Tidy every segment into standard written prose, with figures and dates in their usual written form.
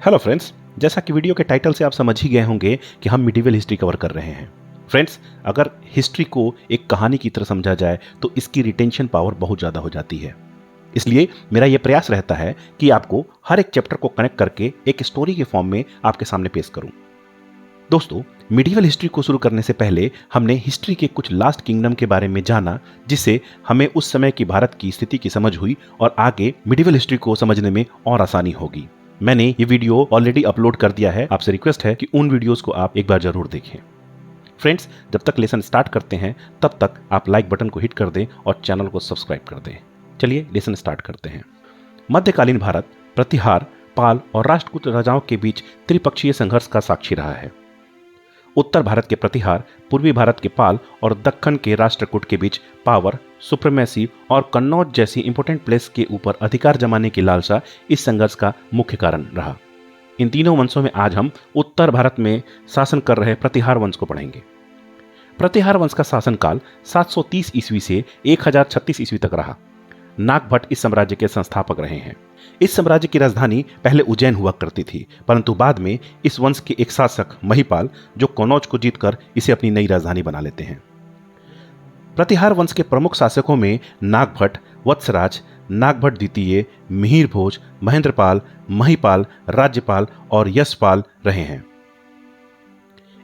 Hello friends, जैसा कि video के टाइटल से आप समझ ही गए होंगे कि हम मिडिवल हिस्ट्री कवर कर रहे हैं। फ्रेंड्स, अगर हिस्ट्री को एक कहानी की तरह समझा जाए तो इसकी रिटेंशन पावर बहुत ज़्यादा हो जाती है। इसलिए मेरा यह प्रयास रहता है कि आपको हर एक चैप्टर को कनेक्ट करके एक स्टोरी के फॉर्म में आपके सामने पेश करूं। दोस्तों, मिडिवल हिस्ट्री को शुरू करने से पहले हमने हिस्ट्री के कुछ लास्ट किंगडम के बारे में जाना, जिससे हमें उस समय की भारत की स्थिति की समझ हुई और आगे मिडिवल हिस्ट्री को समझने में और आसानी होगी। मैंने ये वीडियो ऑलरेडी अपलोड कर दिया है। आपसे रिक्वेस्ट है कि उन वीडियोस को आप एक बार जरूर देखें। फ्रेंड्स, जब तक लेसन स्टार्ट करते हैं तब तक आप लाइक बटन को हिट कर दें और चैनल को सब्सक्राइब कर दें। चलिए लेसन स्टार्ट करते हैं। मध्यकालीन भारत प्रतिहार, पाल और राष्ट्रकूट राजाओं के बीच त्रिपक्षीय संघर्ष का साक्षी रहा है। उत्तर भारत के प्रतिहार, पूर्वी भारत के पाल और दक्कन के राष्ट्रकूट के बीच पावर, सुप्रीमेसी और कन्नौज जैसी इंपोर्टेंट प्लेस के ऊपर अधिकार जमाने की लालसा इस संघर्ष का मुख्य कारण रहा। इन तीनों वंशों में आज हम उत्तर भारत में शासन कर रहे प्रतिहार वंश को पढ़ेंगे। प्रतिहार वंश का शासनकाल 730 ईस्वी से 1036 ईस्वी तक रहा। नागभट्ट इस साम्राज्य के संस्थापक रहे हैं। इस साम्राज्य की राजधानी पहले उज्जैन हुआ करती थी, परंतु बाद में इस वंश के एक शासक महिपाल जो कन्नौज को जीतकर इसे अपनी नई राजधानी बना लेते हैं। प्रतिहार वंश के प्रमुख शासकों में नागभट्ट, वत्सराज, नागभट्ट द्वितीय, मिहिर भोज, महेंद्रपाल, महिपाल, राज्यपाल और यशपाल रहे हैं।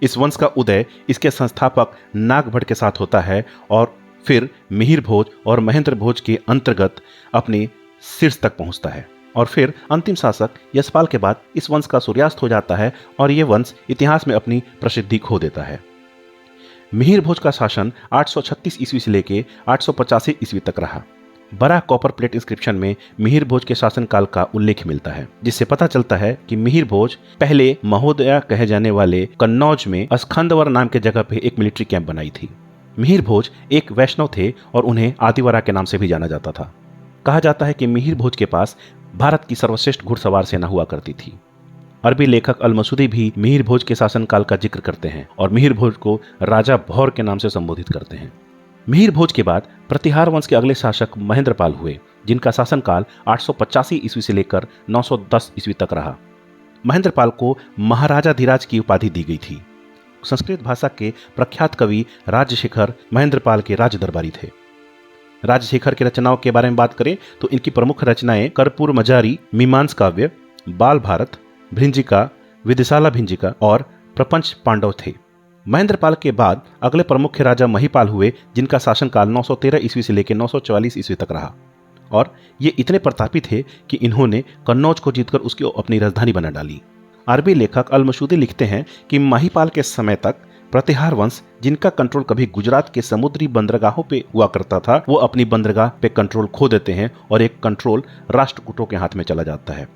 इस वंश का उदय इसके संस्थापक नागभट्ट के साथ होता है और फिर मिहिर भोज और महेंद्र भोज के अंतर्गत अपने शीर्ष तक पहुंचता है और फिर अंतिम शासक यशपाल के बाद इस वंश का सूर्यास्त हो जाता है और यह वंश इतिहास में अपनी प्रसिद्धि खो देता है। मिहिर भोज का शासन 836 ईस्वी से लेकर 885 ईस्वी तक रहा। बड़ा कॉपर प्लेट इंस्क्रिप्शन में मिहिर भोज के शासनकाल का उल्लेख मिलता है, जिससे पता चलता है कि मिहिर भोज पहले महोदया कहे जाने वाले कन्नौज में स्कंदवर नाम के जगह पे एक मिलिट्री कैंप बनाई थी। मिहिर भोज एक वैष्णव थे और उन्हें आदिवरा के नाम से भी जाना जाता था। कहा जाता है कि मिहिर भोज के पास भारत की सर्वश्रेष्ठ घुड़सवार सेना हुआ करती थी। अरबी लेखक अल-मसूदी भी मिहिर भोज के शासनकाल का जिक्र करते हैं और मिहिर भोज को राजा भौर के नाम से संबोधित करते हैं। मिहिर भोज के बाद प्रतिहार वंश के अगले शासक महेंद्रपाल हुए, जिनका शासनकाल 885 ईस्वी से लेकर 910 ईस्वी तक रहा। महेंद्रपाल को महाराजाधिराज की उपाधि दी गई थी। संस्कृत भाषा के प्रख्यात कवि राजशेखर महेंद्रपाल के राज दरबारी थे। राजशेखर की रचनाओं के बारे में बात करें तो इनकी प्रमुख रचनाएं कर्पूर मजारी, मीमांस काव्य, बाल भारत, भृंजिका, विदिशाला भिंजिका और प्रपंच पांडव थे। महेंद्रपाल के बाद अगले प्रमुख राजा महिपाल हुए, जिनका शासनकाल 913 ईस्वी से लेकर 944 ईस्वी तक रहा और ये इतने प्रतापी थे कि इन्होंने कन्नौज को जीतकर उसकी अपनी राजधानी बना डाली। अरबी लेखक अल-मसूदी लिखते हैं कि महिपाल के समय तक प्रतिहार वंश, जिनका कंट्रोल कभी गुजरात के समुद्री बंदरगाहों पे हुआ करता था, वो अपनी बंदरगाह पे कंट्रोल खो देते हैं और एक कंट्रोल राष्ट्रकूटों के हाथ में चला जाता है।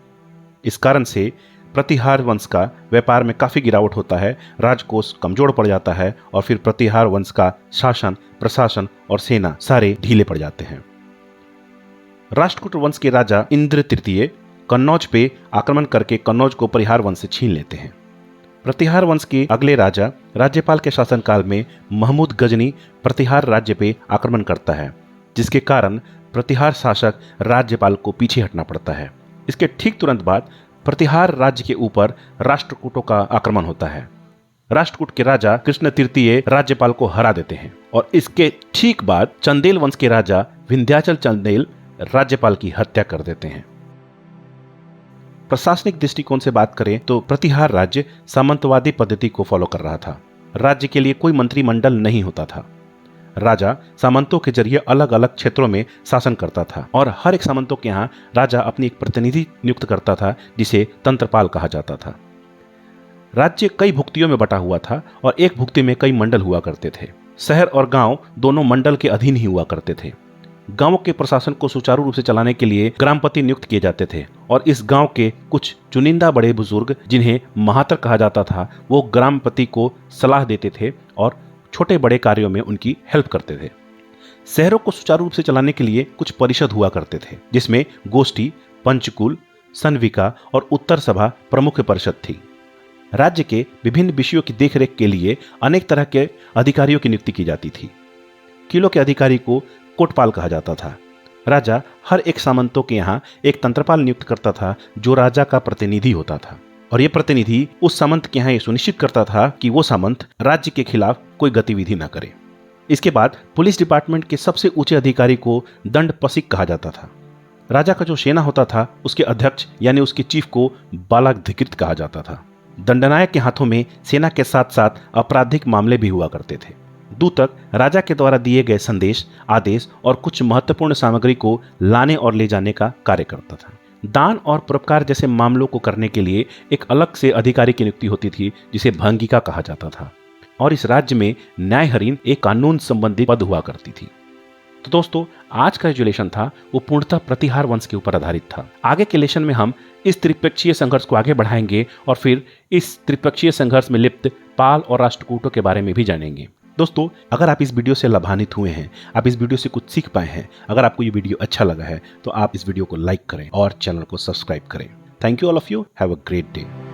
इस कारण से प्रतिहार वंश का व्यापार में काफी गिरावट होता है, राजकोष कमजोर पड़ जाता है और फिर प्रतिहार वंश का शासन, प्रशासन और सेना सारे ढीले पड़ जाते हैं। राष्ट्रकूट वंश के राजा इंद्र तृतीय कन्नौज पे आक्रमण करके कन्नौज को प्रतिहार वंश से छीन लेते हैं। प्रतिहार वंश के अगले राजा राज्यपाल के शासनकाल में महमूद गजनी प्रतिहार राज्य पे आक्रमण करता है, जिसके कारण प्रतिहार शासक राज्यपाल को पीछे हटना पड़ता है। इसके ठीक तुरंत बाद प्रतिहार राज्य के ऊपर राष्ट्रकूटों का आक्रमण होता है। राष्ट्रकूट के राजा कृष्ण तृतीय राज्यपाल को हरा देते हैं और इसके ठीक बाद चंदेल वंश के राजा विंध्याचल चंदेल राज्यपाल की हत्या कर देते हैं। प्रशासनिक दृष्टिकोण से बात करें तो प्रतिहार राज्य सामंतवादी पद्धति को फॉलो कर रहा था। राज्य के लिए कोई मंत्रिमंडल नहीं होता था। राजा सामंतों के जरिए अलग अलग क्षेत्रों में शासन करता था और हर एक सामंतों के यहाँ राजा अपनी एक प्रतिनिधि नियुक्त करता था, जिसे तंत्रपाल कहा जाता था। राज्य कई भुक्तियों में बटा हुआ था और एक भुक्ति में कई मंडल हुआ करते थे। शहर और गांव दोनों मंडल के अधीन ही हुआ करते थे। गांवों के प्रशासन को सुचारू रूप से चलाने के लिए ग्रामपति नियुक्त किए जाते थे और इस गांव के कुछ चुनिंदा बड़े बुजुर्ग, जिन्हें महातर कहा जाता था, वो ग्रामपति को सलाह देते थे और छोटे बड़े कार्यों में उनकी हेल्प करते थे। शहरों को सुचारू रूप से चलाने के लिए कुछ परिषद हुआ करते थे, जिसमें गोष्ठी, पंचकुल, सनविका और उत्तर सभा प्रमुख परिषद थी। राज्य के विभिन्न विषयों की देखरेख के लिए अनेक तरह के अधिकारियों की नियुक्ति की जाती थी। किलों के अधिकारी को कोटपाल कहा जाता था। राजा हर एक सामंतों के यहाँ एक तंत्रपाल नियुक्त करता था, जो राजा का प्रतिनिधि होता था। और ये प्रतिनिधि उस सामंत के यहाँ ये सुनिश्चित करता था कि वो सामंत राज्य के खिलाफ कोई गतिविधि न करे। इसके बाद पुलिस डिपार्टमेंट के सबसे ऊंचे अधिकारी को दंड पसिक कहा जाता था। राजा का जो सेना होता था उसके अध्यक्ष यानी उसके चीफ को बालाधिकृत कहा जाता था। दंडनायक के हाथों में सेना के साथ साथ आपराधिक मामले भी हुआ करते थे। दूतक राजा के द्वारा दिए गए संदेश, आदेश और कुछ महत्वपूर्ण सामग्री को लाने और ले जाने का कार्य करता था। दान और परोपकार जैसे मामलों को करने के लिए एक अलग से अधिकारी की नियुक्ति होती थी जिसे भंगिका कहा जाता था। और इस राज्य में न्यायहरीन एक कानून संबंधी पद हुआ करती थी। तो दोस्तों, आज का जो लेसन था वो पूर्णतः प्रतिहार वंश के ऊपर आधारित था। आगे के लेसन में हम इस त्रिपक्षीय संघर्ष को आगे बढ़ाएंगे और फिर इस त्रिपक्षीय संघर्ष में लिप्त पाल और राष्ट्रकूटों के बारे में भी जानेंगे। दोस्तों, अगर आप इस वीडियो से लाभान्वित हुए हैं, आप इस वीडियो से कुछ सीख पाए हैं, अगर आपको ये वीडियो अच्छा लगा है तो आप इस वीडियो को लाइक करें और चैनल को सब्सक्राइब करें। Thank you all of you. Have a great day.